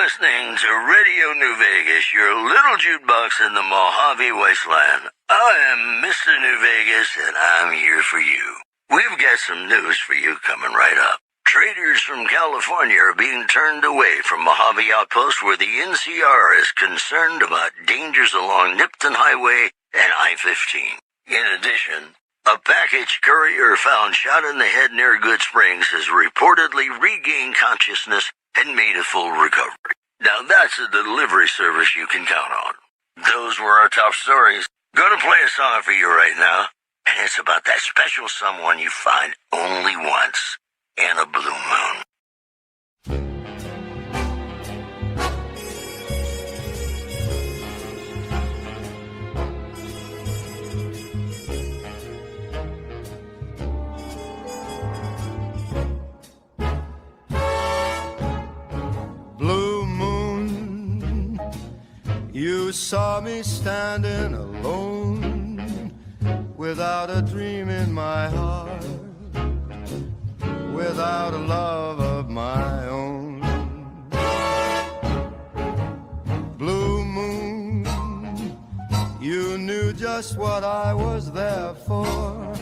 listening to Radio New Vegas, your little jukebox in the Mojave Wasteland. I am Mr. New Vegas, and I'm here for you. We've got some news for you coming right up. Traders from California are being turned away from Mojave Outpost, where the NCR is concerned about dangers along Nipton Highway and I-15. In addition, a package courier found shot in the head near Good Springs has reportedly regained consciousness and made a full recovery. Now that's a delivery service you can count on. Those were our top stories. Gonna play a song for you right now, and it's about that special someone you find only once in a blue moon. Blue moon, you saw me standing alone, without a dream in my heart, without a love of my own. Blue moon, you knew just what I was there for.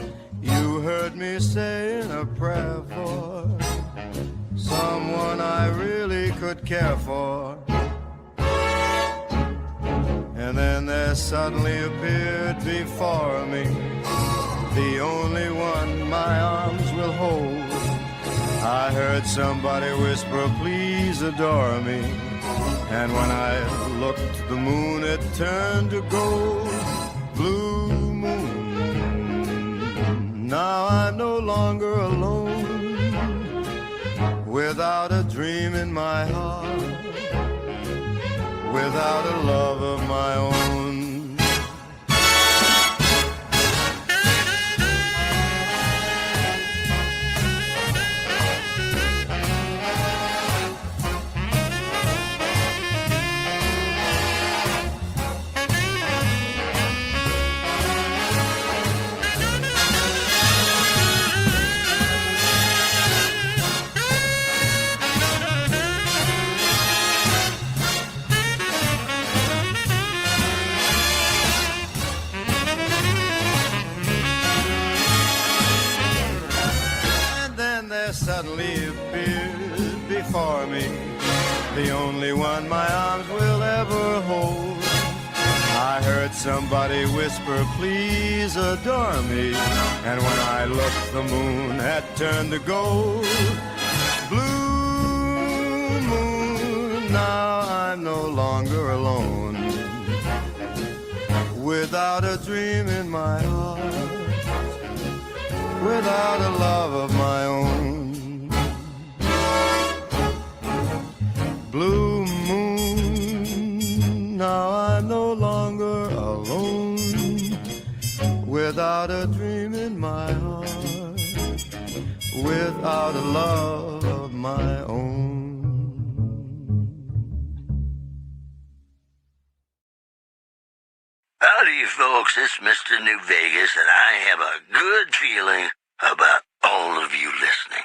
You heard me saying a prayer for someone I really could care for. And then there suddenly appeared before me the only one my arms will hold. I heard somebody whisper, please adore me. And when I looked, the moon had turned to gold. Blue moon, now I'm no longer alone, without a dream in my heart, without a love of my own. Suddenly appeared before me the only one my arms will ever hold. I heard somebody whisper, please adore me. And when I looked, the moon had turned to gold. Blue moon, now I'm no longer alone, without a dream in my heart, without a love of my own. Blue moon, now I'm no longer alone, without a dream in my heart, without a love of my own. Howdy, folks, it's Mr. New Vegas, and I have a good feeling about all of you listening.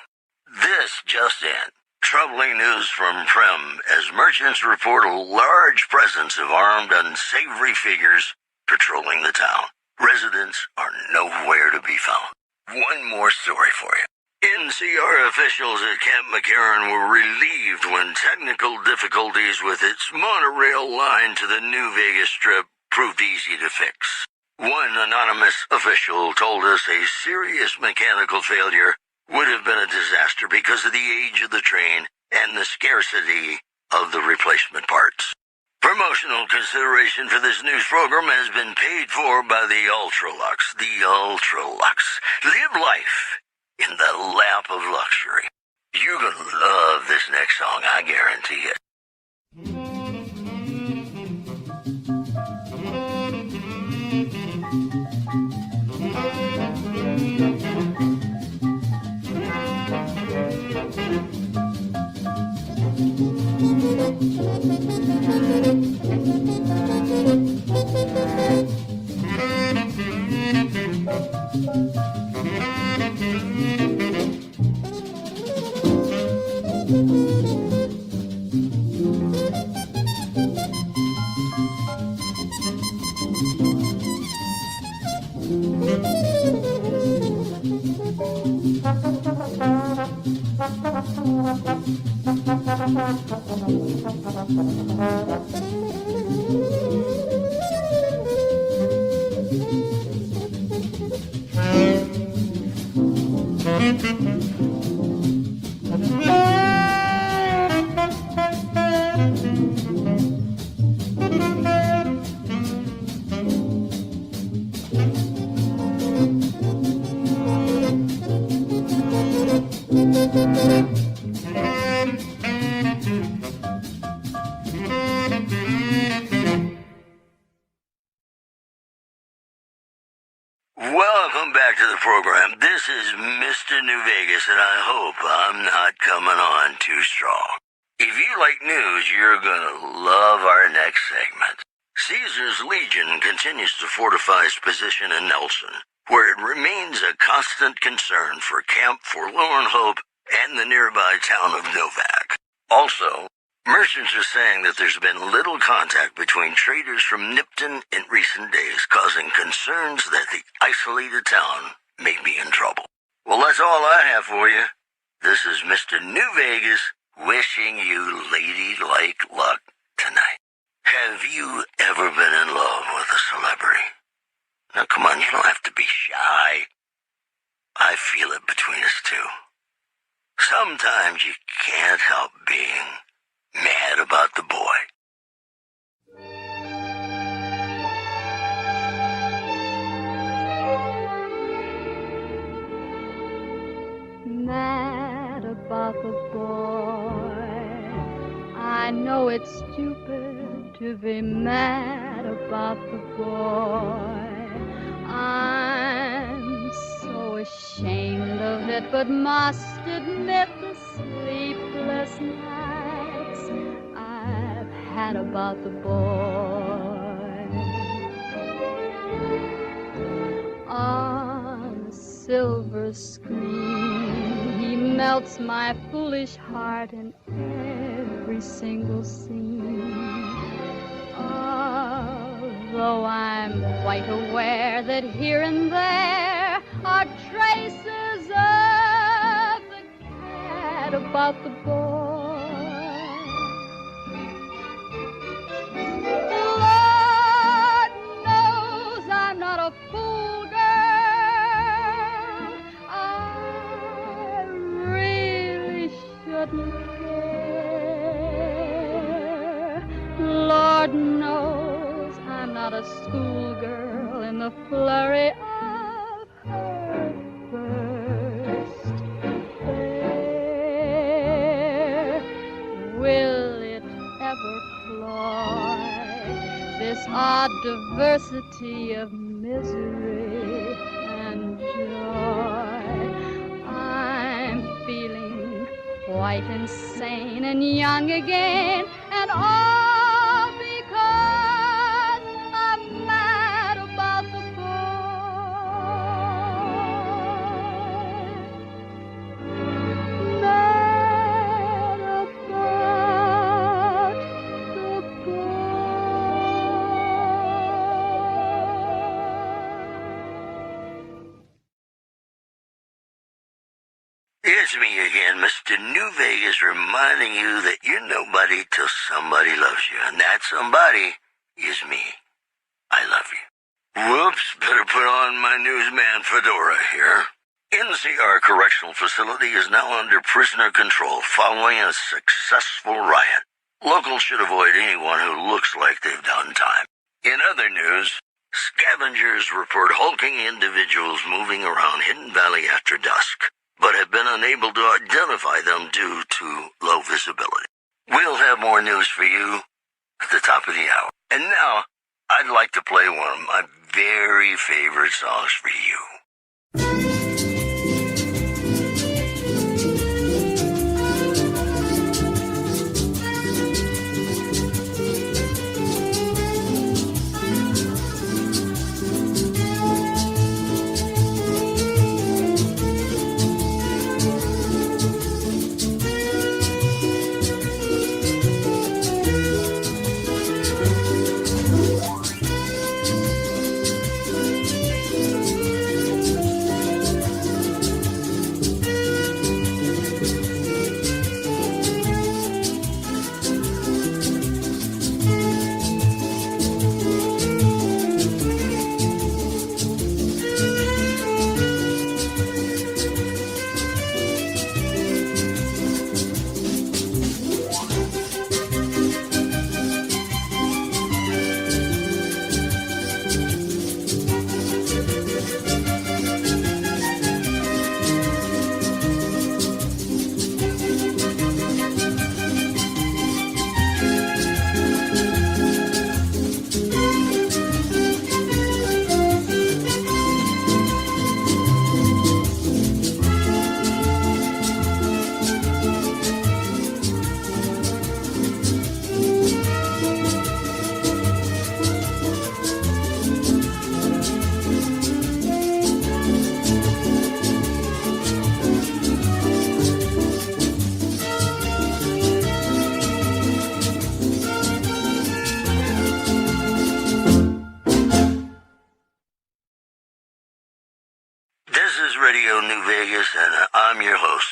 This just in. Troubling news from Prem as merchants report a large presence of armed, unsavory figures patrolling the town. Residents are nowhere to be found. One more story for you. NCR officials at Camp McCarran were relieved when technical difficulties with its monorail line to the New Vegas Strip proved easy to fix. One anonymous official told us a serious mechanical failure would have been a disaster because of the age of the train and the scarcity of the replacement parts. Promotional consideration for this news program has been paid for by the Ultralux. The Ultralux. Live life in the lap of luxury. You're gonna love this next song, I guarantee it. Welcome back to the program. This is Mr. New Vegas, and I hope I'm not coming on too strong. If you like news, you're gonna love our next segment. Caesar's Legion continues to fortify its position in Nelson, where it remains a constant concern for Camp Forlorn Hope and the nearby town of Novak. Also, merchants are saying that there's been little contact between traders from Nipton in recent days, causing concerns that the isolated town may be in trouble. Well, that's all I have for you. This is Mr. New Vegas wishing you ladylike luck tonight. Have you ever been in love with a celebrity? Now, come on, you don't have to be shy. I feel it between us two. Sometimes you can't help being mad about the boy. Mad about the boy. I know it's stupid to be mad about the boy. I'm so ashamed of it, but must admit the sleepless nights I've had about the boy. On the silver screen, he melts my foolish heart in every single scene. Although I'm quite aware that here and there are traces of the cat about the boy. Lord knows I'm not a fool girl. I really shouldn't care. Lord knows I'm not a schoolgirl in the flurry of her first affair. Will it ever cloy this odd diversity of misery and joy? I'm feeling quite insane and young again, and all because I'm mad about the boy. Mad about the It's me again, Mr. New Vegas, reminding you that you're nobody till somebody loves you, and that somebody is me. I love you. Whoops, better put on my newsman fedora here. NCR Correctional Facility is now under prisoner control following a successful riot. Locals should avoid anyone who looks like they've done time. In other news, scavengers report hulking individuals moving around Hidden Valley after dusk, but have been unable to identify them due to low visibility. We'll have more news for you at the top of the hour. And now, I'd like to play one of my very favorite songs for you.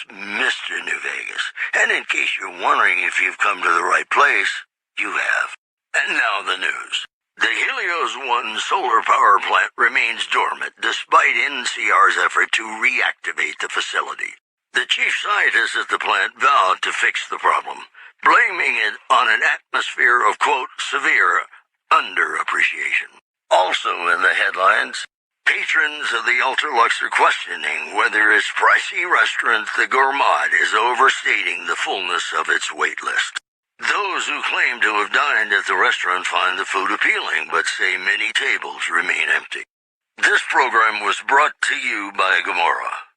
Mr. New Vegas, and in case you're wondering if you've come to the right place, you have. And now the news. The Helios 1 solar power plant remains dormant despite NCR's effort to reactivate the facility. The chief scientist at the plant vowed to fix the problem, blaming it on an atmosphere of, quote, severe underappreciation. Also in the headlines, patrons of the Ultralux are questioning whether its pricey restaurant, the Gourmand, is overstating the fullness of its wait list. Those who claim to have dined at the restaurant find the food appealing, but say many tables remain empty. This program was brought to you by Gomorrah.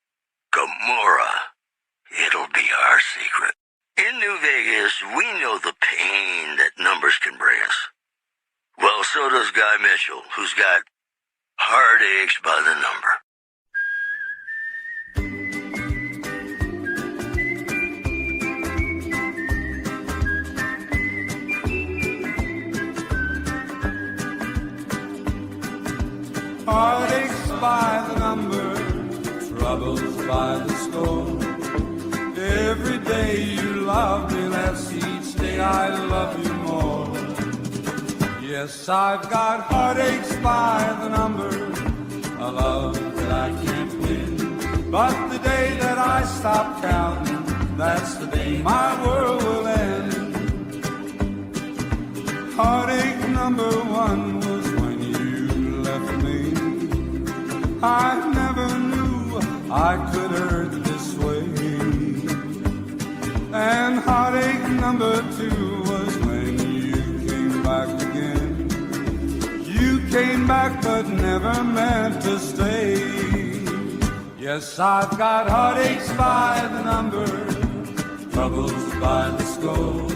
Gomorrah. It'll be our secret. In New Vegas, we know the pain that numbers can bring us. Well, so does Guy Mitchell, who's got heartaches by the number. Heartaches by the number, troubles by the score. Every day you love me less, each day I love you more. Yes, I've got heartaches by the number, a love that I can't win. But the day that I stop counting, that's the day my world will end. Heartache number one was when you left me. I never knew I could hurt this way. And heartache number two was when you came back again. You came back but never meant to stay. Yes, I've got heartaches by the number, troubles by the score.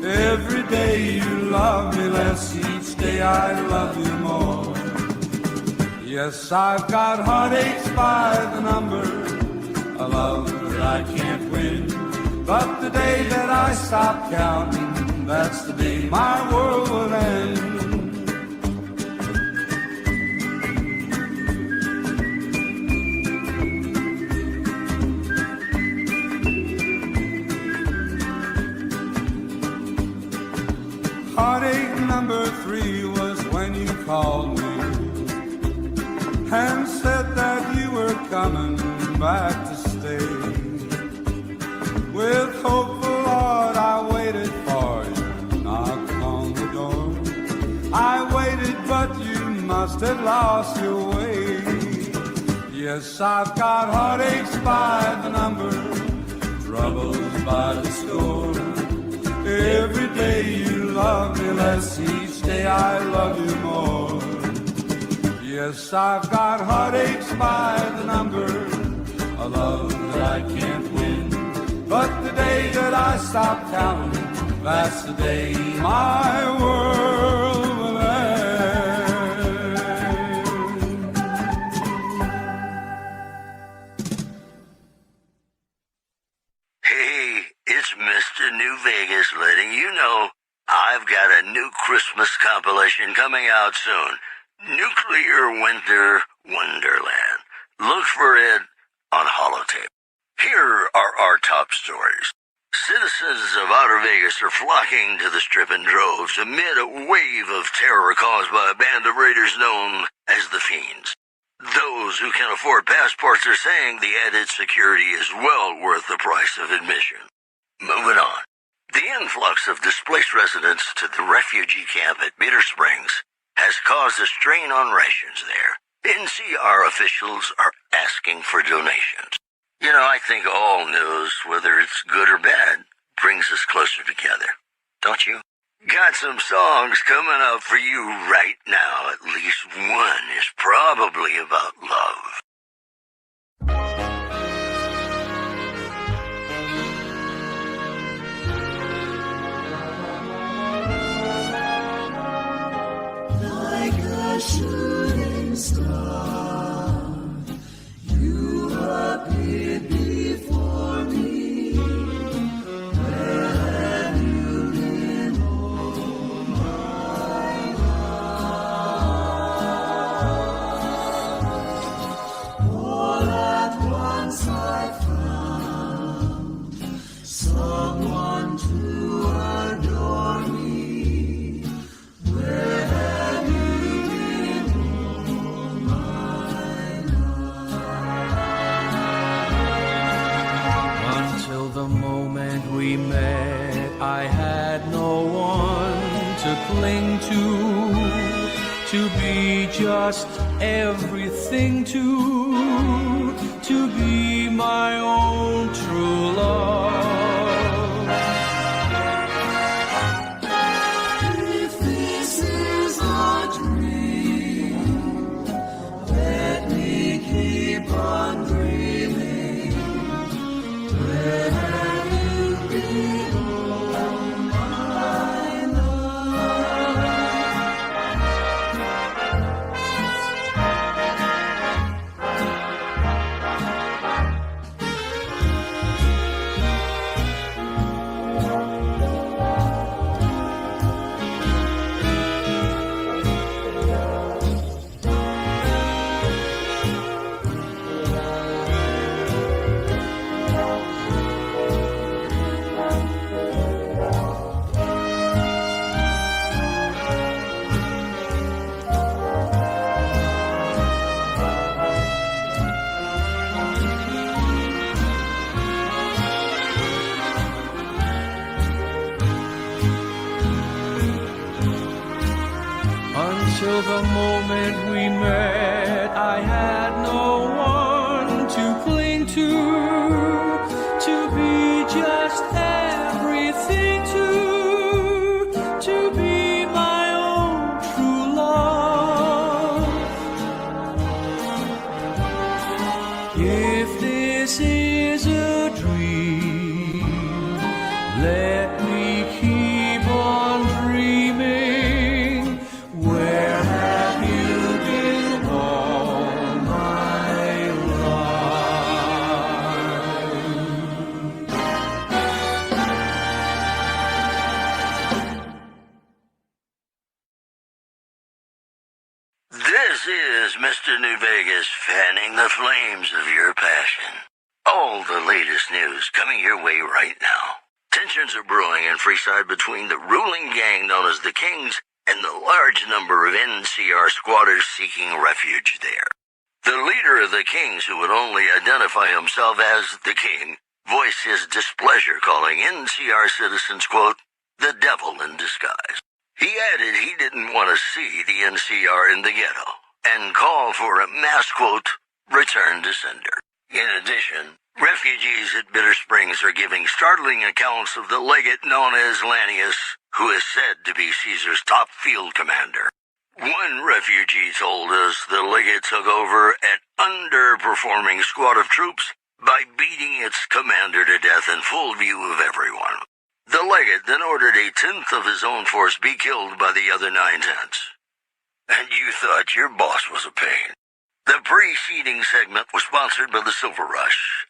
Every day you love me less, each day I love you more. Yes, I've got heartaches by the number, a love that I can't win. But the day that I stop counting, that's the day my world will end. Heartache number three was when you called me and said that you were coming back to stay. With hopeful heart I waited for you, knocked on the door. I waited but you must have lost your way. Yes, I've got heartaches by the number, troubles by the score. Every day you love me less, each day I love you more. Yes, I've got heartaches by the number, a love that I can't win. But the day that I stop counting, that's the day my world will end. Hey, it's Mr. New Vegas letting you know I've got a new Christmas compilation coming out soon. Nuclear Winter Wonderland. Look for it on holotape. Here are our top stories. Citizens of Outer Vegas are flocking to the Strip in droves amid a wave of terror caused by a band of raiders known as the Fiends. Those who can afford passports are saying the added security is well worth the price of admission. Moving on. The influx of displaced residents to the refugee camp at Bitter Springs has caused a strain on rations there. NCR officials are asking for donations. You know, I think all news, whether it's good or bad, brings us closer together. Don't you? Got some songs coming up for you right now. At least one is probably about love. Like a shooting star, you appeared before me. Where have you been all my life? moment we met, I had no one to cling to be just everything to be my own true love. If this is a dream, let me keep on dreaming. Where have you been, oh my love? Until the moment we met, I had no one to cling to be just everything to be my own true love. If this is a dream, let me keep on dreaming. Where have you been all my life? This is Mr. New Vegas fanning the flames of your passion. All the latest news coming your way right now. Tensions are brewing in Freeside between the ruling gang known as the Kings and the large number of NCR squatters seeking refuge there. The leader of the Kings, who would only identify himself as the King, voiced his displeasure, calling NCR citizens, quote, the devil in disguise. He added he didn't want to see the NCR in the ghetto and called for a mass, quote, return to sender. In addition, refugees at Bitter Springs are giving startling accounts of the legate known as Lannius, who is said to be Caesar's top field commander. One refugee told us the legate took over an underperforming squad of troops by beating its commander to death in full view of everyone. The legate then ordered a tenth of his own force be killed by the other 9/10. And you thought your boss was a pain. The preceding segment was sponsored by the Silver Rush.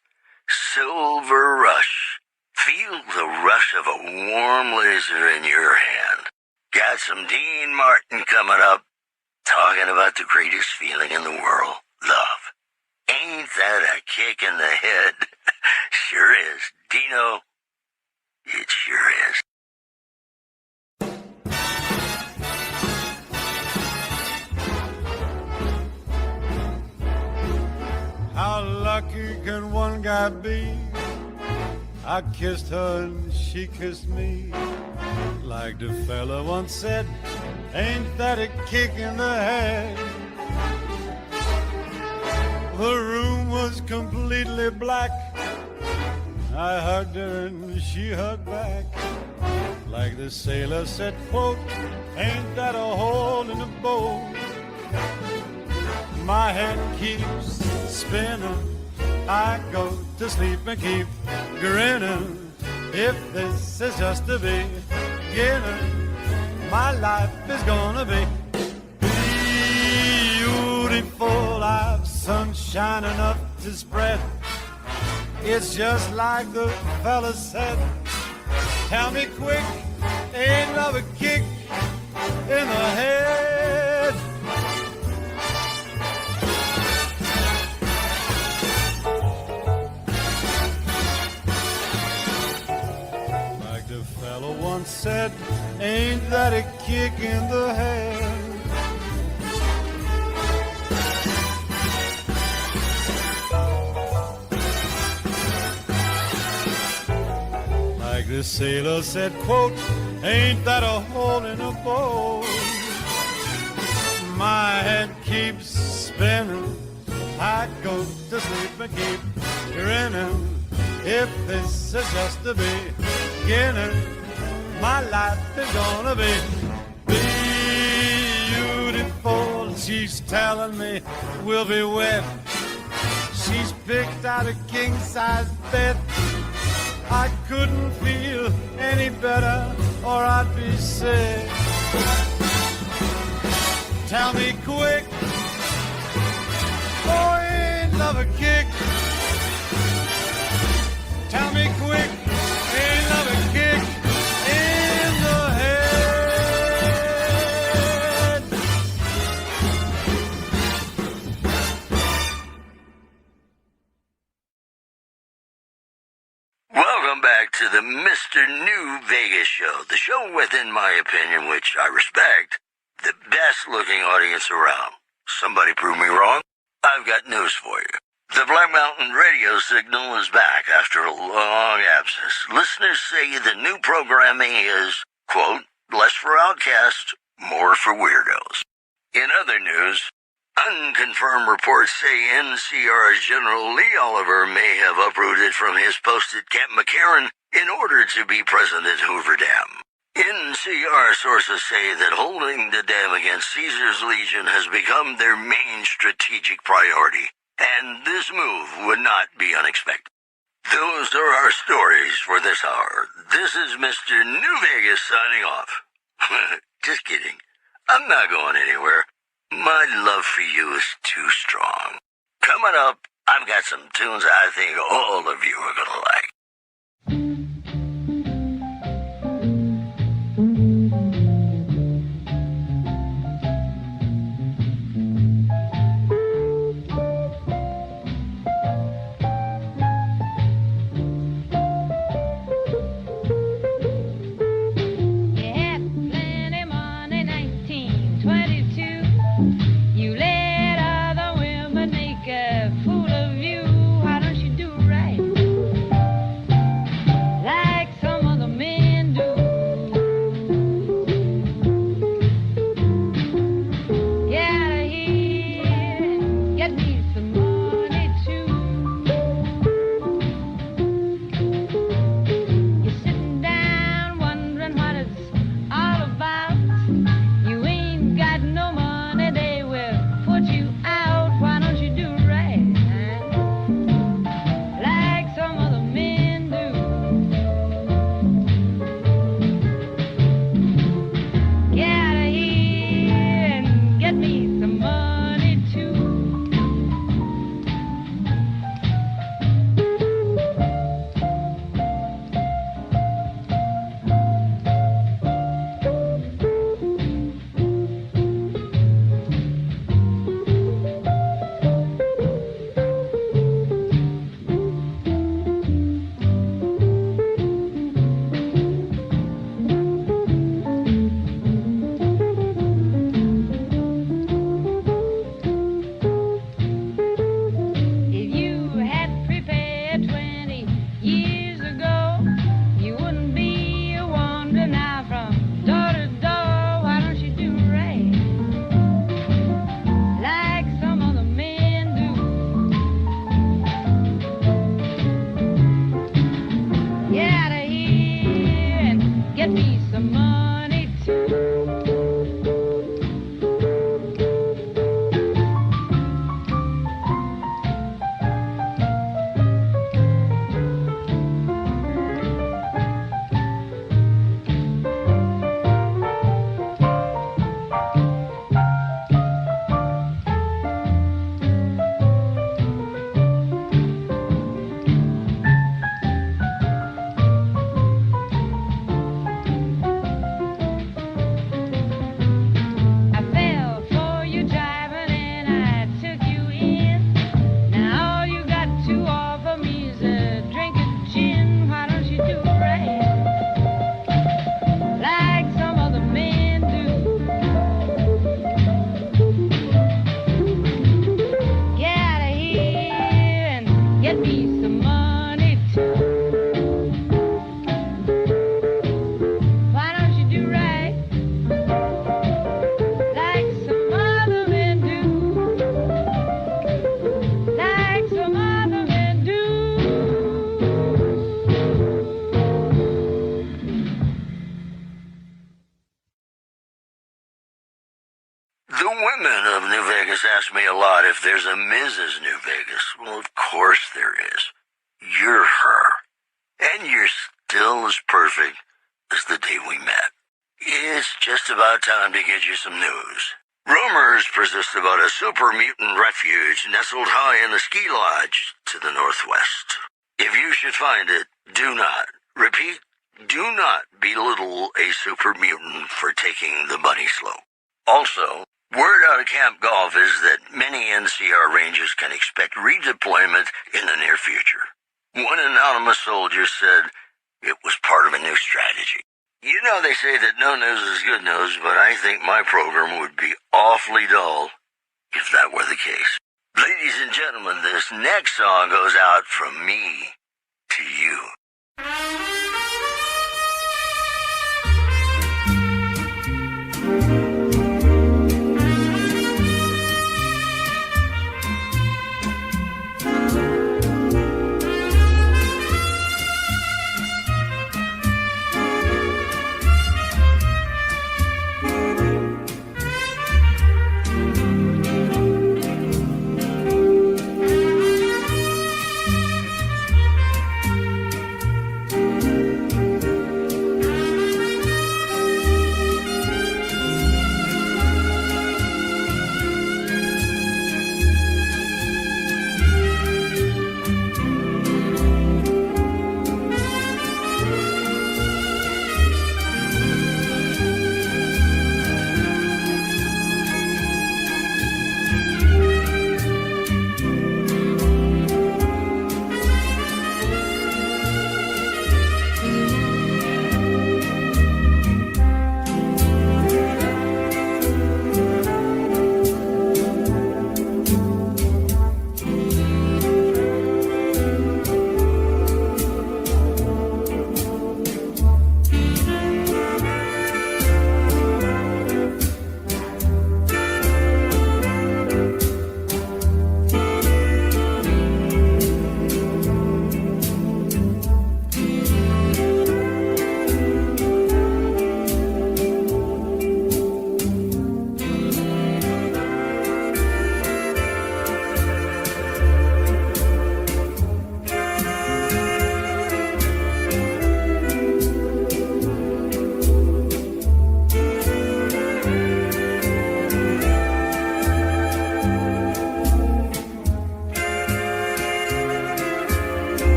Silver Rush. Feel the rush of a warm laser in your hand. Got some Dean Martin coming up, talking about the greatest feeling in the world, love. Ain't that a kick in the head? Sure is. Dino, it sure is. How lucky can one guy be? I kissed her and she kissed me. Like the fella once said, ain't that a kick in the head? The room was completely black. I hugged her and she hugged back. Like the sailor said, quote, ain't that a hole in the boat? My head keeps spinning. I go to sleep and keep grinning. If this is just the beginning, my life is gonna be beautiful. I've sunshine enough to spread. It's just like the fella said. Tell me quick, ain't love a kick in the head? Like the fella once said, ain't that a kick in the head? Like the sailor said, quote, ain't that a hole in a boat? My head keeps spinning, I go to sleep and keep grinning. If this is just the beginning, my life is gonna be beautiful. She's telling me we'll be wed. She's picked out a king-size bed. I couldn't feel any better or I'd be sick. Tell me quick, oh, ain't love a kick? Tell me quick, ain't love a kick in the head? Welcome back to the Mr.New Vegas show, the show with, in my opinion, which I respect, the best-looking audience around. Somebody prove me wrong? I've got news for you. The Black Mountain radio signal is back after a long absence. Listeners say the new programming is, quote, less for outcasts, more for weirdos. In other news, unconfirmed reports say NCR's General Lee Oliver may have uprooted from his post at Camp McCarran in order to be present at Hoover Dam. NCR sources say that holding the dam against Caesar's Legion has become their main strategic priority, and this move would not be unexpected. Those are our stories for this hour. This is Mr. New Vegas signing off. Just kidding. I'm not going anywhere. My love for you is too strong. Coming up, I've got some tunes I think all of you are gonna like. ask me a lot if there's a Mrs. New Vegas. Well, of course there is. You're her. And you're still as perfect as the day we met. It's just about time to get you some news. Rumors persist about a super mutant refuge nestled high in the ski lodge to the northwest. If you should find it, do not, repeat, do not belittle a super mutant for taking the bunny slope. Also, word out of Camp Golf is that many NCR Rangers can expect redeployment in the near future. One anonymous soldier said it was part of a new strategy. You know they say that no news is good news, but I think my program would be awfully dull if that were the case. Ladies and gentlemen, this next song goes out from me to you.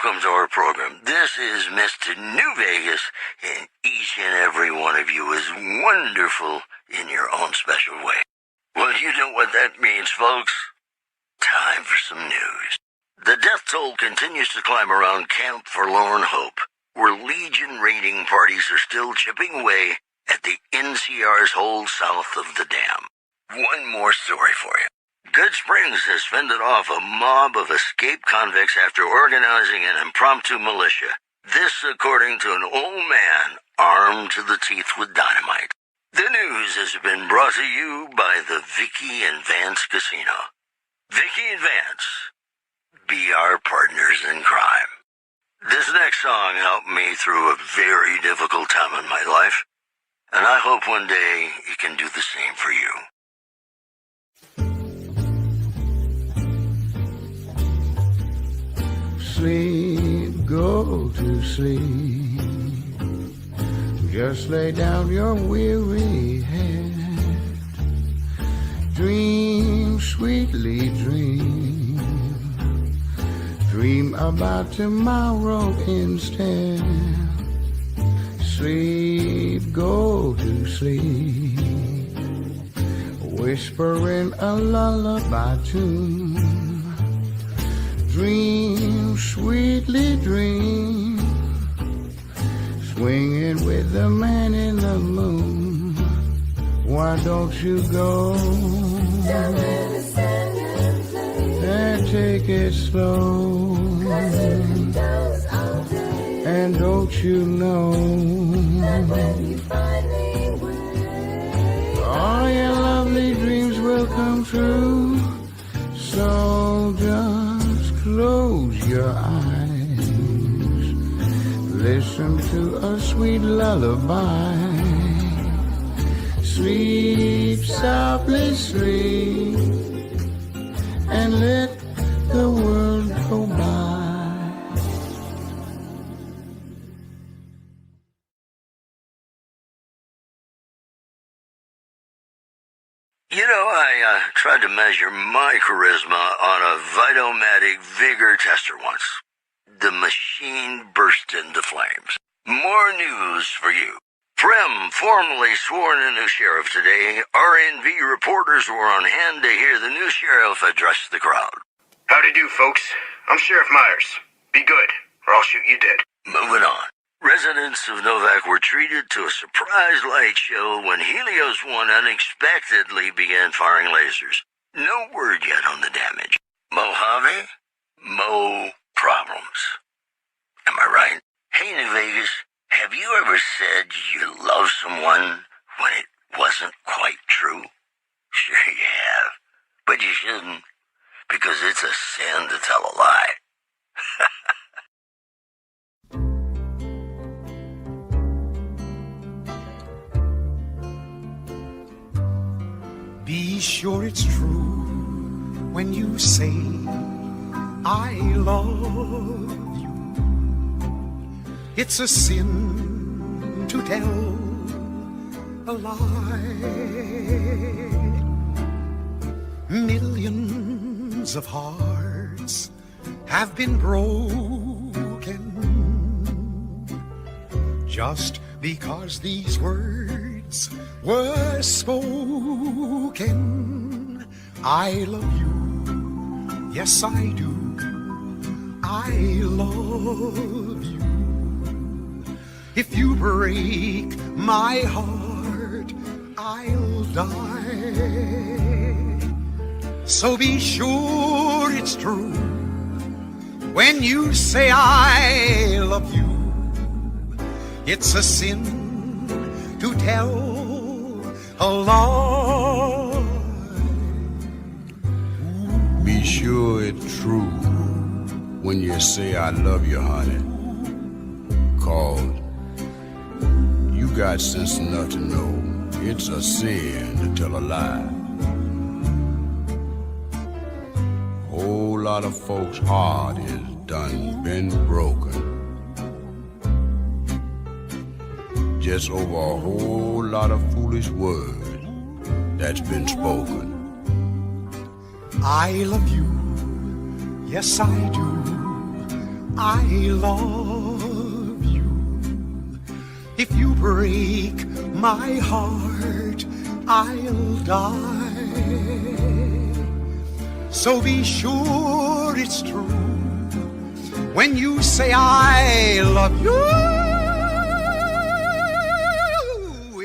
Welcome to our program. This is Mr. New Vegas, and each and every one of you is wonderful in your own special way. Well, you know what that means, folks. Time for some news. The death toll continues to climb around Camp Forlorn Hope, where Legion raiding parties are still chipping away at the NCR's hold south of the dam. One more story for you. Good Springs has fended off a mob of escaped convicts after organizing an impromptu militia. This according to an old man armed to the teeth with dynamite. The news has been brought to you by the Vicky and Vance Casino. Vicky and Vance, be our partners in crime. This next song helped me through a very difficult time in my life, and I hope one day it can do the same for you. Sleep, go go to sleep. Just lay down your weary head. Dream, sweetly dream. Dream about tomorrow instead. Sleep, go to sleep. Whispering a lullaby tune. Dream, sweetly dream. Swinging with the man in the moon. Why don't you go and take it slow? And don't you know all your lovely dreams will come true? So just close your eyes, listen to a sweet lullaby. Sleep softly, sleep, and let the world go by. You know, I tried to measure my charisma on a Vitomatic vigor tester once. The machine burst into flames. More news for you. Frem formally sworn a new sheriff today. RNV reporters were on hand to hear the new sheriff address the crowd. Howdy do, folks. I'm Sheriff Myers. Be good, or I'll shoot you dead. Moving on. Residents of Novak were treated to a surprise light show when Helios 1 unexpectedly began firing lasers. No word yet on the damage. Mojave? Mo problems. Am I right? Hey, New Vegas, have you ever said you love someone when it wasn't quite true? Sure you have, but you shouldn't, because it's a sin to tell a lie. Be sure it's true when you say I love you. It's a sin to tell a lie. Millions of hearts have been broken just because these words were spoken. I love you, yes I do. I love you. If you break my heart, I'll die. So be sure it's true when you say I love you. It's a sin to tell a lie. Be sure it's true when you say I love you, honey. 'Cause you got sense enough to know it's a sin to tell a lie. Whole lot of folks' heart is done been broken just over a whole lot of foolish words that's been spoken. I love you, yes I do. I love you. If you break my heart, I'll die. So be sure it's true when you say I love you.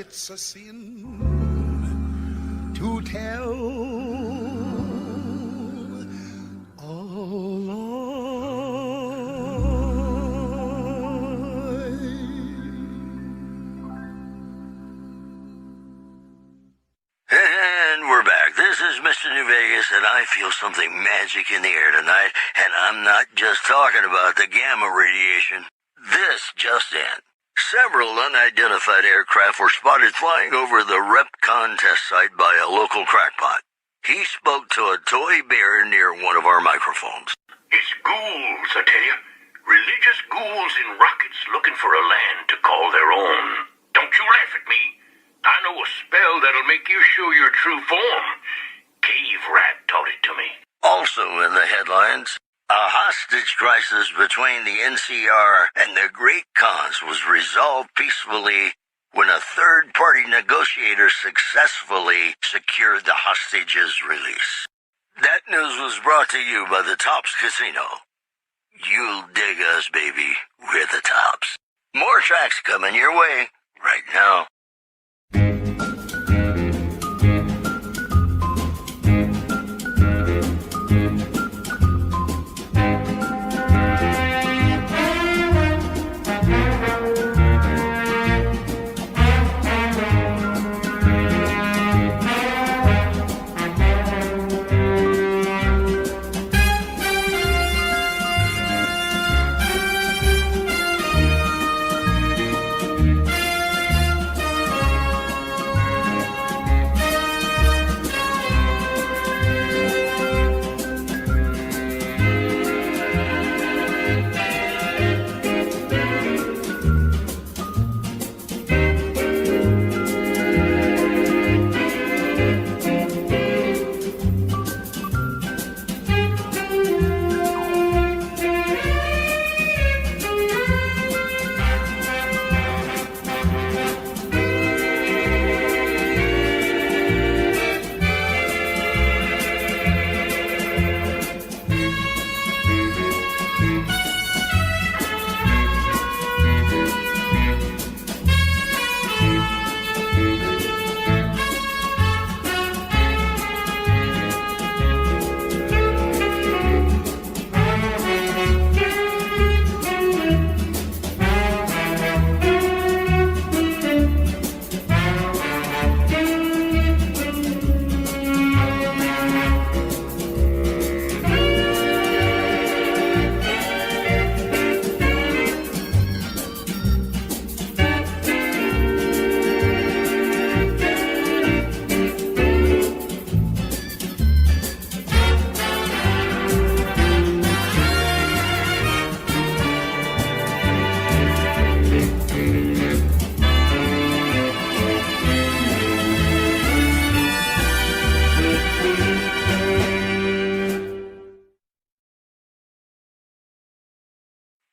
It's a sin to tell a lie. And we're back. This is Mr. New Vegas, and I feel something magic in the air tonight, and I'm not just talking about the gamma radiation. This just in. Several unidentified aircraft were spotted flying over the RepCon test site by a local crackpot. He spoke to a toy bear near one of our microphones. It's ghouls, I tell you. Religious ghouls in rockets looking for a land to call their own. Don't you laugh at me. I know a spell that'll make you show your true form. Cave Rat taught it to me. Also in the headlines, a hostage crisis between the NCR and the Great Khans was resolved peacefully when a third-party negotiator successfully secured the hostages' release. That news was brought to you by the Tops Casino. You'll dig us, baby. We're the Tops. More tracks coming your way right now.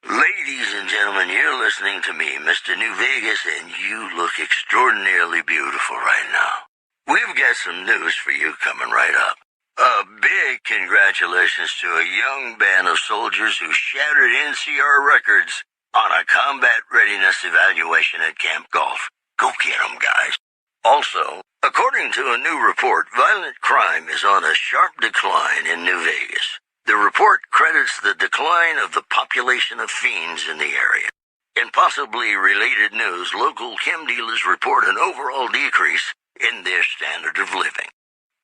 Ladies and gentlemen, you're listening to me, Mr.New Vegas, and you look extraordinarily beautiful right now. We've got some news for you coming right up. A big congratulations to a young band of soldiers who shattered NCR records on a combat readiness evaluation at Camp Golf. Go get 'em, guys. Also, according to a new report, violent crime is on a sharp decline in New Vegas. The report credits the decline of the population of fiends in the area. In possibly related news, local chem dealers report an overall decrease in their standard of living.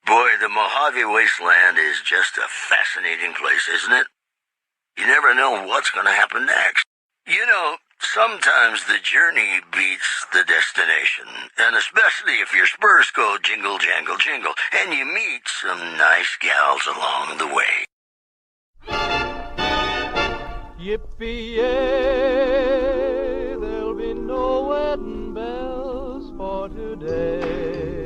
Boy, the Mojave Wasteland is just a fascinating place, isn't it? You never know what's going to happen next. You know, sometimes the journey beats the destination, and especially if your spurs go jingle, jangle, jingle, and you meet some nice gals along the way. Yippee-yay, there'll be no wedding bells for today.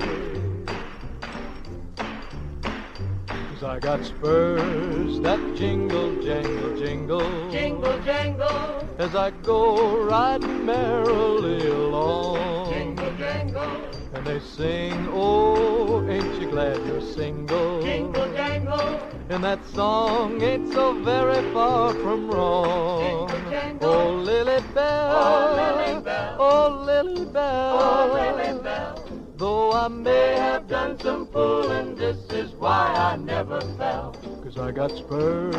'Cause I got spurs that jingle, jangle, jingle. Jingle, jangle. As I go riding merrily along. Jingle, jangle. And they sing, oh, ain't you glad you're single? Jingle, jangle. And that song ain't so very far from wrong. Jingle, jangle. Oh, Lily Bell, oh, Lily Bell, oh, Lily Bell, oh, Lily Bell. Though I may have done some fooling, this is why I never fell. 'Cause I got spurs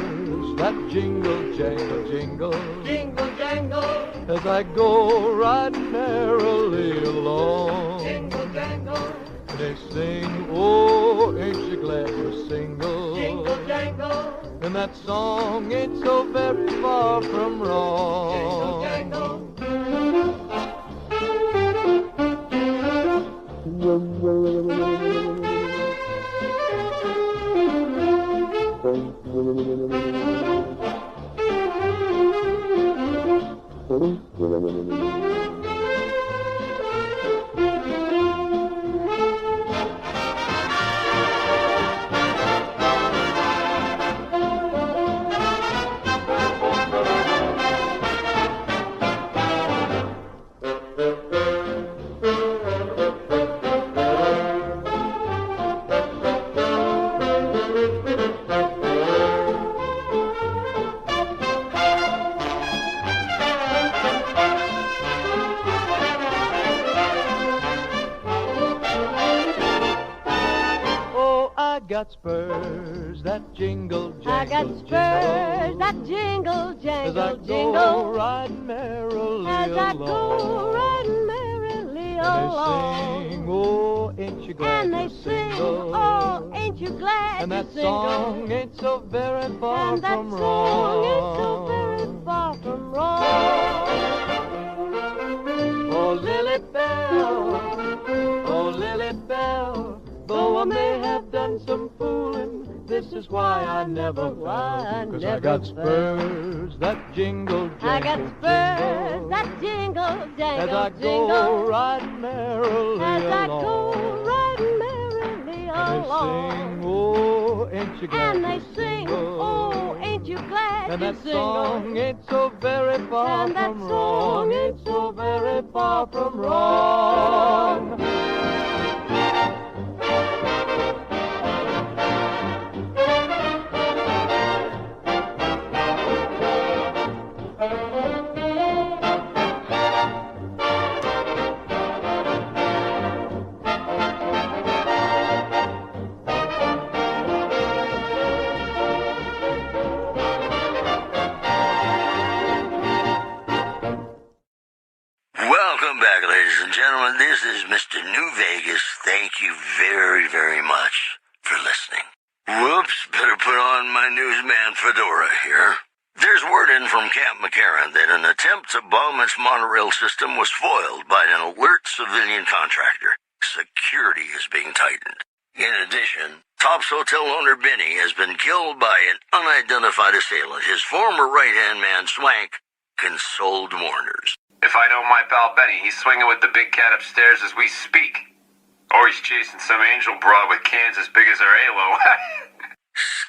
that jingle, jangle, jingle. Jingle, jangle. As I go riding merrily along. Jingle, jangle. They sing, oh, ain't you glad you're single? Jingle, jangle. And that song ain't so very far from wrong. Jingle, jangle. Got spurs that jingle, jangle, I got spurs that jingle, jangle, as I jingle. Go riding merrily as along. I go riding merrily along. And they sing, oh, ain't you glad And they you're sing, single? oh, ain't you glad And you're that single? song ain't so very far And that from song wrong. ain't so very far from wrong. Oh, Lily Bell, though I may have done some fooling, this is why I never fell. 'Cause I got spurs that jingle, jangle, I got spurs jingle, that jingle, jangle, as I jingle. go riding merrily As I along. go riding merrily And they along. sing, oh, ain't you glad And they you're sing, single? oh, ain't you glad And you're that single? song ain't so very far And that from song wrong. Ain't so very far from wrong. Welcome back, ladies and gentlemen. This is Mr. New Vegas. Thank you very, very much for listening. Whoops, better put on my newsman fedora here. There's word in from Camp McCarran that an attempt to bomb its monorail system was foiled by an alert civilian contractor. Security is being tightened. In addition, Top's hotel owner Benny has been killed by an unidentified assailant. His former right-hand man, Swank, consoled mourners. If I know my pal Benny, he's swinging with the big cat upstairs as we speak. Or he's chasing some angel broad with cans as big as her halo.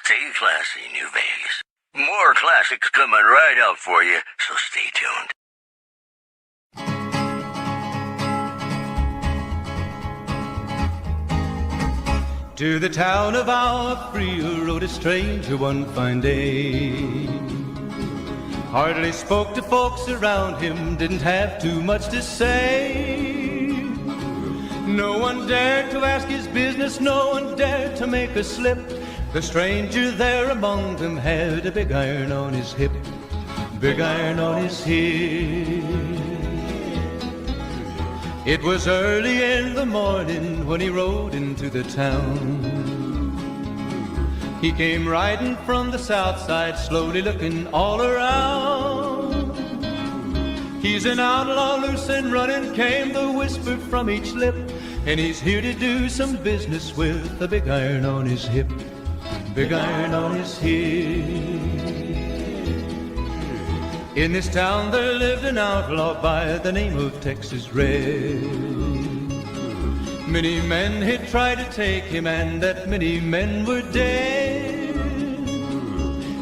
Stay classy, New Vegas. More classics coming right up for you, so stay tuned. To the town of Alfrea rode a stranger one fine day. Hardly spoke to folks around him, didn't have too much to say. No one dared to ask his business, no one dared to make a slip. The stranger there among them had a big iron on his hip, big iron on his hip. It was early in the morning when he rode into the town. He came riding from the south side, slowly looking all around. He's an outlaw, loose and running, came the whisper from each lip. And he's here to do some business with a big iron on his hip, big iron on his hip. In this town there lived an outlaw by the name of Texas Red. Many men had tried to take him, and that many men were dead.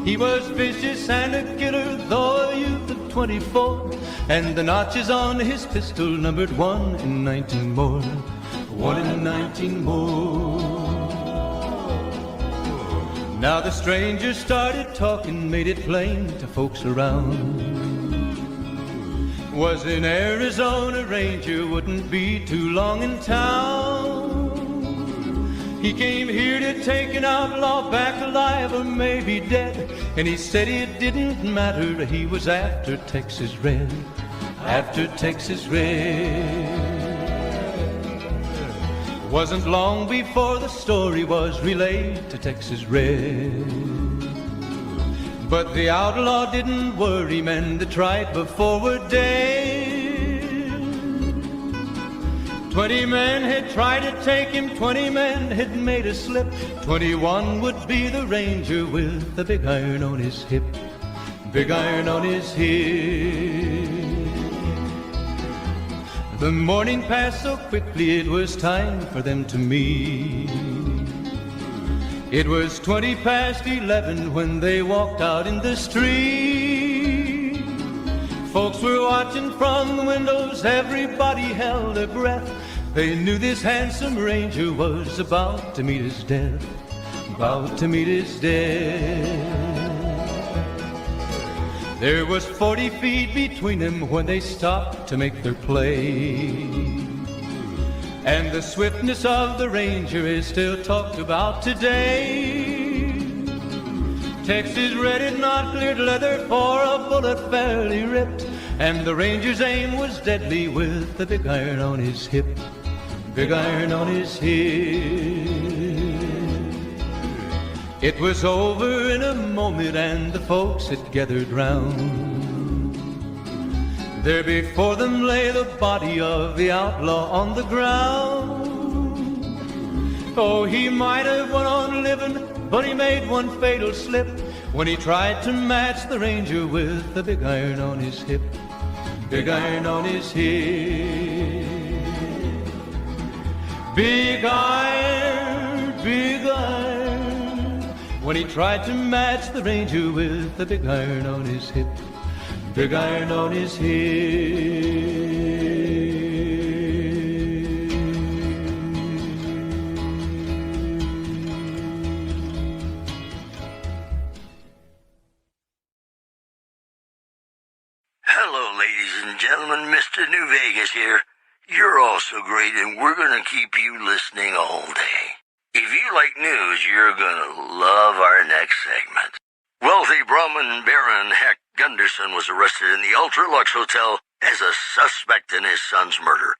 He was vicious and a killer, though a youth of 24, and the notches on his pistol numbered 1 in 19 more, 1 in 19 more. Now the stranger started talking, made it plain to folks around. Was an Arizona Ranger, wouldn't be too long in town. He came here to take an outlaw back alive or maybe dead. And he said it didn't matter, he was after Texas Red, after Texas Red. Wasn't long before the story was relayed to Texas Red. But the outlaw didn't worry, men that tried before were dead. 20 men had tried to take him, 20 men had made a slip. 21 would be the ranger with the big iron on his hip, big iron on his hip. The morning passed so quickly, it was time for them to meet. It was 11 when they walked out in the street. Folks were watching from the windows, everybody held their breath. They knew this handsome ranger was about to meet his death, about to meet his death. There was 40 feet between them when they stopped to make their play. And the swiftness of the ranger is still talked about today. Texas red, not cleared leather, for a bullet fairly ripped. And the ranger's aim was deadly with the big iron on his hip, big iron on his hip. It was over in a moment and the folks had gathered round. There before them lay the body of the outlaw on the ground. Oh, he might have went on living, but he made one fatal slip when he tried to match the ranger with the big iron on his hip, big iron on his hip. Big iron, big iron, when he tried to match the ranger with the big iron on his hip, big iron on his hip. Hello, ladies and gentlemen, Mr. New Vegas here. You're all so great, and we're going to keep you listening all day. If you like news, you're going to love our next segment. Wealthy Brahmin Baron Heck Gunderson was arrested in the Ultra-Lux Hotel as a suspect in his son's murder.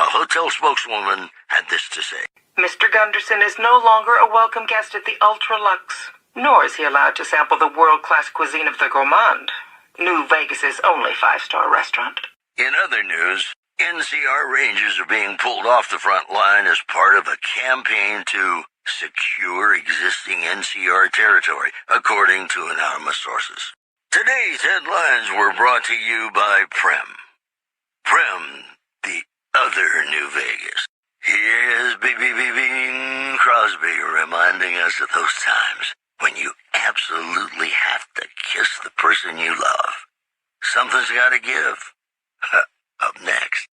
A hotel spokeswoman had this to say. Mr. Gunderson is no longer a welcome guest at the Ultra-Lux, nor is he allowed to sample the world-class cuisine of the Gourmand, New Vegas's only five-star restaurant. In other news, NCR Rangers are being pulled off the front line as part of a campaign to secure existing NCR territory, according to anonymous sources. Today's headlines were brought to you by Prem. Prem, the other New Vegas. Here's Bing Crosby reminding us of those times when you absolutely have to kiss the person you love. Something's got to give. Up next.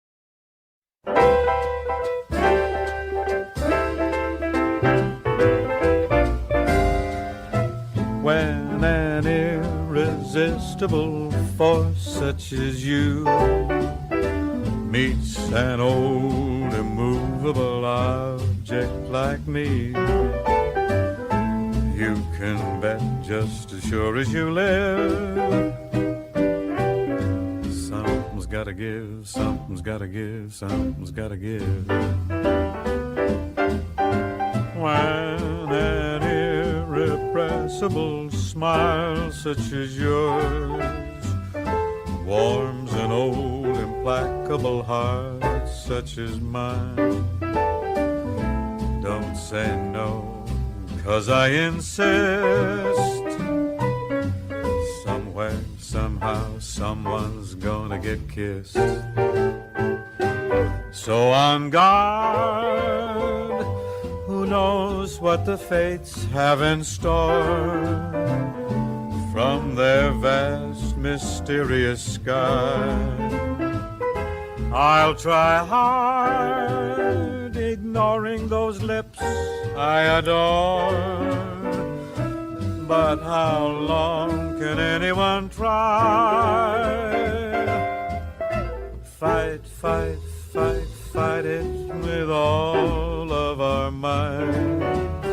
When an irresistible force such as you meets an old immovable object like me, you can bet just as sure as you live, something's gotta give, something's gotta give, something's gotta give. When an irrepressible smile such as yours warms an old implacable heart such as mine, don't say no, 'cause I insist. Somewhere, somehow, someone's gonna get kissed. So on guard, who knows what the fates have in store from their vast, mysterious sky. I'll try hard, ignoring those lips I adore. But how long can anyone try? Fight, fight, fight, fight it with all of our might.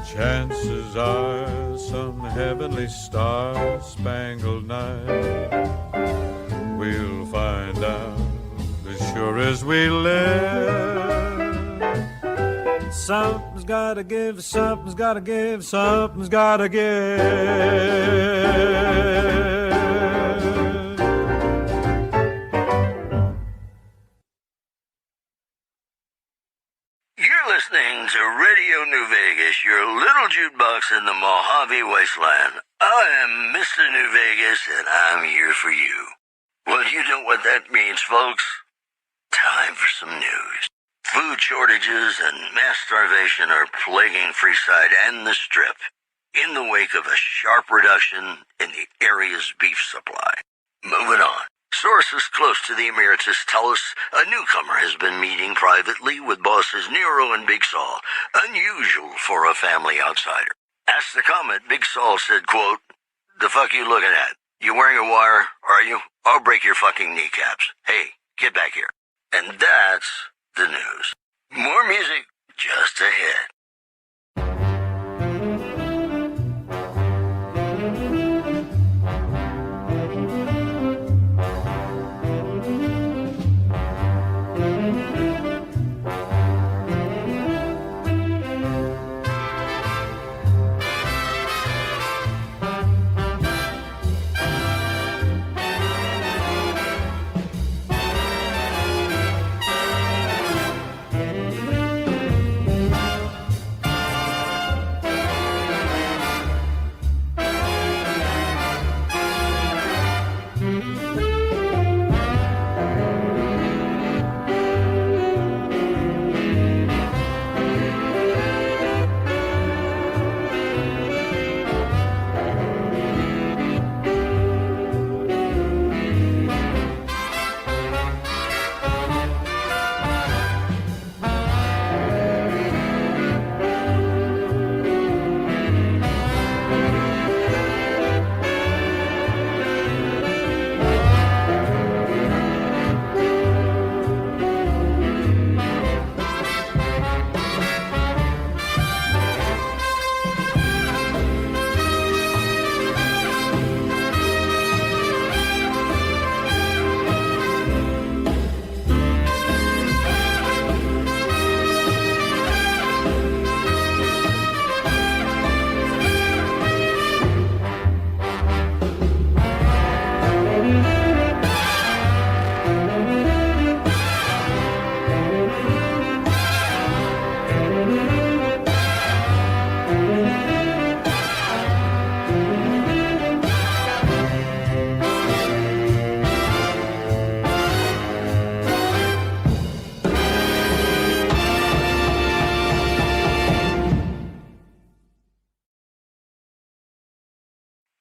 Chances are some heavenly star-spangled night we'll find out as sure as we live. Something's gotta give, something's gotta give, something's gotta give. You're listening to Radio New Vegas, your little jukebox in the Mojave Wasteland. I am Mr. New Vegas, and I'm here for you. Well, you know what that means, folks. time for some news. Food shortages and mass starvation are plaguing Freeside and the Strip in the wake of a sharp reduction in the area's beef supply. Moving on. Sources close to the Emeritus tell us a newcomer has been meeting privately with bosses Nero and Big Saul, unusual for a family outsider. Asked the comment, Big Saul said, quote, "The fuck you looking at? You wearing a wire, are you? I'll break your fucking kneecaps. Hey, get back here." And that's the news. More music just ahead.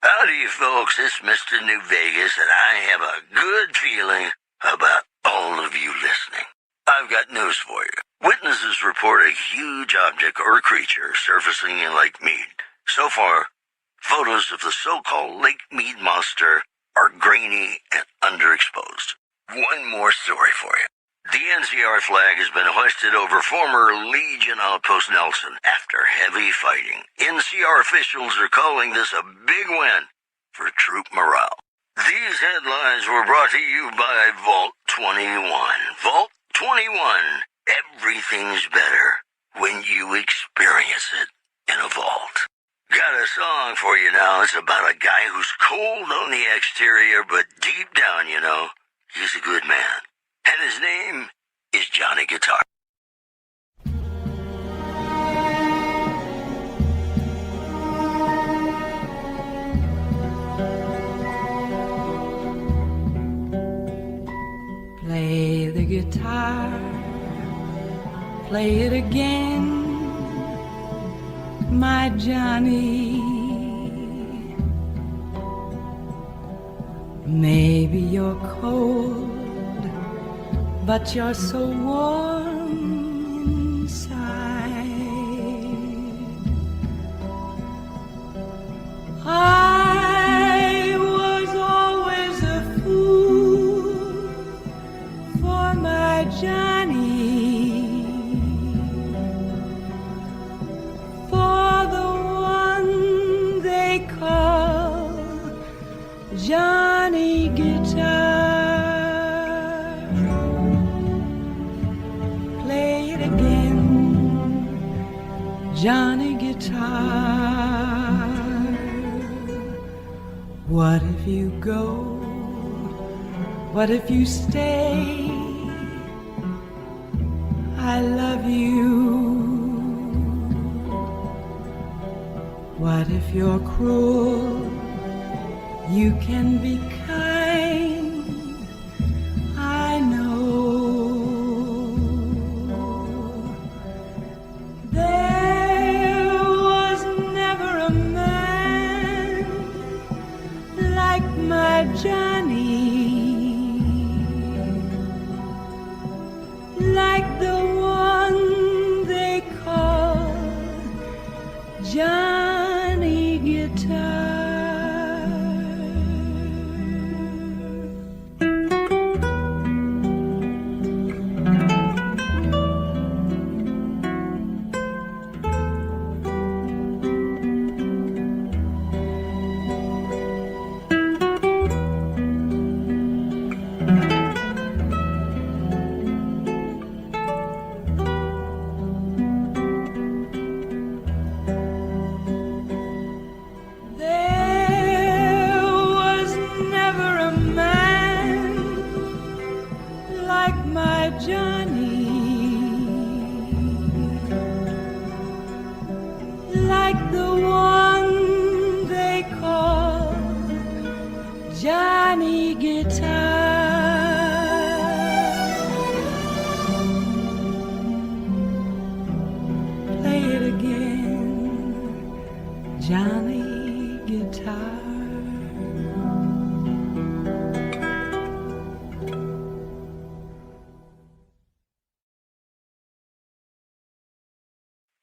Howdy, folks. It's Mr.New Vegas, and I have a good feeling about all of you listening. I've got news for you. Witnesses report a huge object or creature surfacing in Lake Mead. So far, photos of the so-called Lake Mead monster are grainy and underexposed. One more story for you. The NCR flag has been hoisted over former Legion Outpost Nelson after heavy fighting. NCR officials are calling this a big win for troop morale. These headlines were brought to you by Vault 21. Vault 21. Everything's better when you experience it in a vault. Got a song for you now. It's about a guy who's cold on the exterior, but deep down, you know, he's a good man. And his name is Johnny Guitar. Play the guitar, play it again, my Johnny. Maybe you're cold, but you're so warm inside. I was always a fool for my Johnny, for the one they call Johnny Guitar. Johnny Guitar. What if you go? What if you stay? I love you. What if you're cruel? You can be kind. I know. Johnny Guitar.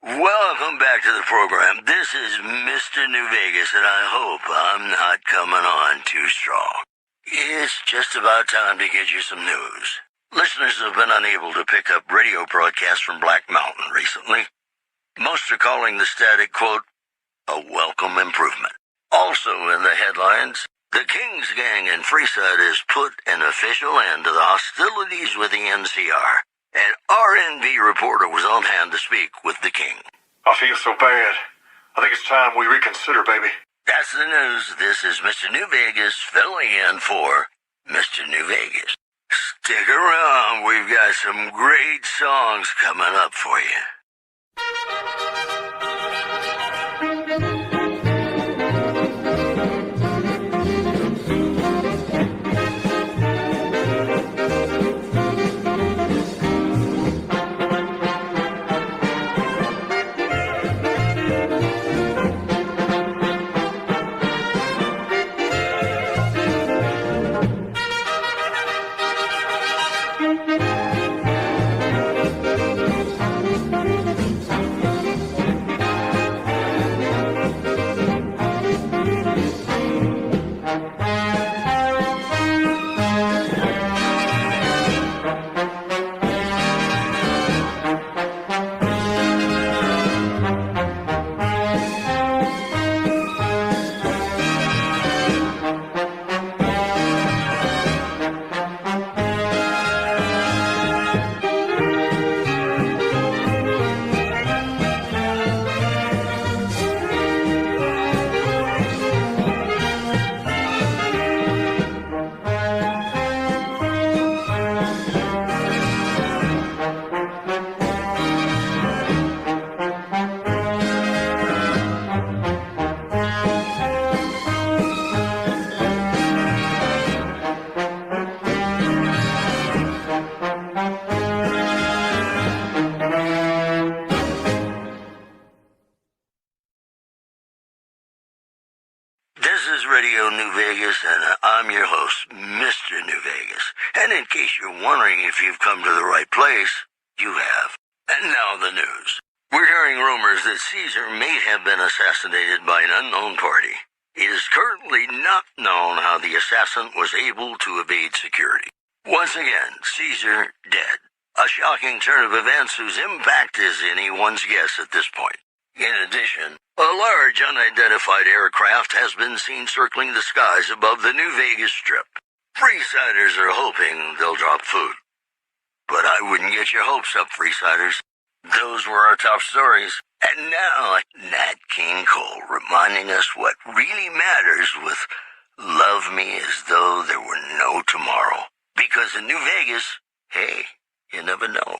Welcome back to the program. This is Mr. New Vegas, and I hope I'm not coming on too strong. It's just about time to get you some news. Listeners have been unable to pick up radio broadcasts from Black Mountain recently. Most are calling the static, quote, a welcome improvement. Also in the headlines, the King's Gang in Freeside has put an official end to the hostilities with the NCR. An R&B reporter was on hand to speak with the King. I feel so bad. I think it's time we reconsider, baby. That's the news. This is Mr. New Vegas filling in for Mr. New Vegas. Stick around. We've got some great songs coming up for you. Radio New Vegas, and I'm your host, Mr. New Vegas. And in case you're wondering if you've come to the right place, you have. And now the news. We're hearing rumors that Caesar may have been assassinated by an unknown party. It is currently not known how the assassin was able to evade security. Once again, Caesar dead. A shocking turn of events whose impact is anyone's guess at this point. In addition, a large unidentified aircraft has been seen circling the skies above the New Vegas Strip. Freesiders are hoping they'll drop food. But I wouldn't get your hopes up, Freesiders. Those were our top stories. And now, Nat King Cole reminding us what really matters with Love Me As Though There Were No Tomorrow. Because in New Vegas, hey, you never know.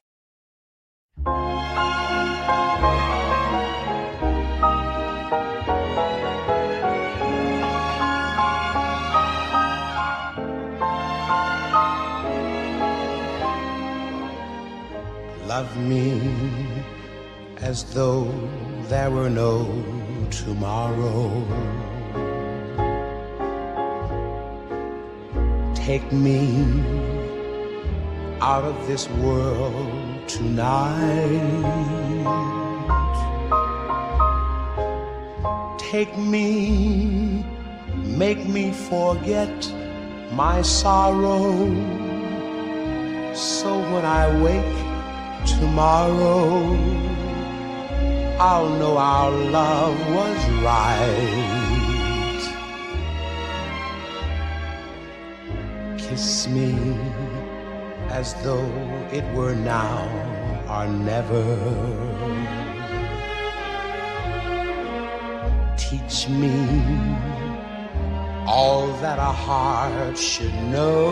Love me as though there were no tomorrow. Take me out of this world tonight. take me, make me forget my sorrow. So when I wake tomorrow, I'll know our love was right. Kiss me as though it were now or never. Teach me all that a heart should know.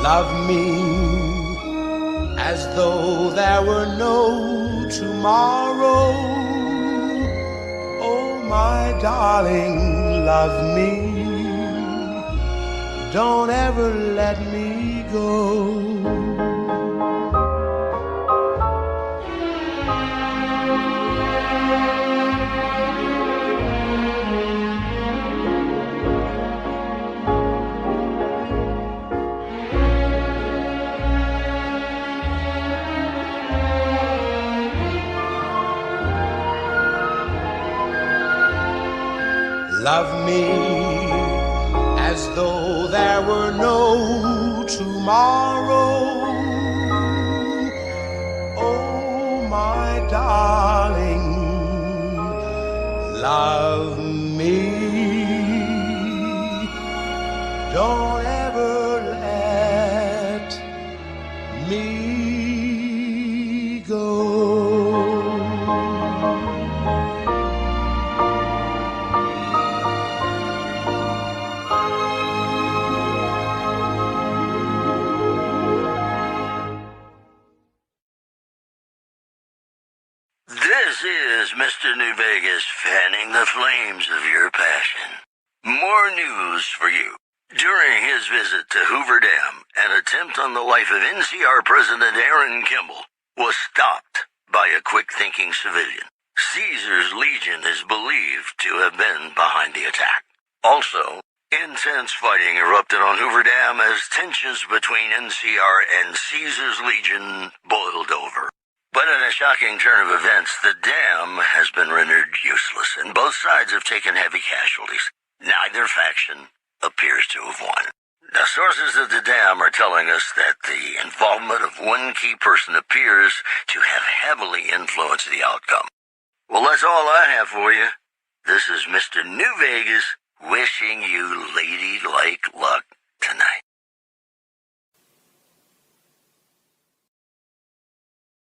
Love me as though there were no tomorrow. Oh, my darling, love me. Don't ever let me go. Love me as though there were no tomorrow. Oh, my darling, love me. Don't ever let me go. This is Mr. New Vegas fanning the flames of your passion. More news for you. During his visit to Hoover Dam, an attempt on the life of NCR President Aaron Kimball was stopped by a quick-thinking civilian. Caesar's Legion is believed to have been behind the attack. Also, intense fighting erupted on Hoover Dam as tensions between NCR and Caesar's Legion boiled over. But in a shocking turn of events, the dam has been rendered useless, and both sides have taken heavy casualties. Neither faction appears to have won. The sources of the dam are telling us that the involvement of one key person appears to have heavily influenced the outcome. Well, that's all I have for you. This is Mr. New Vegas wishing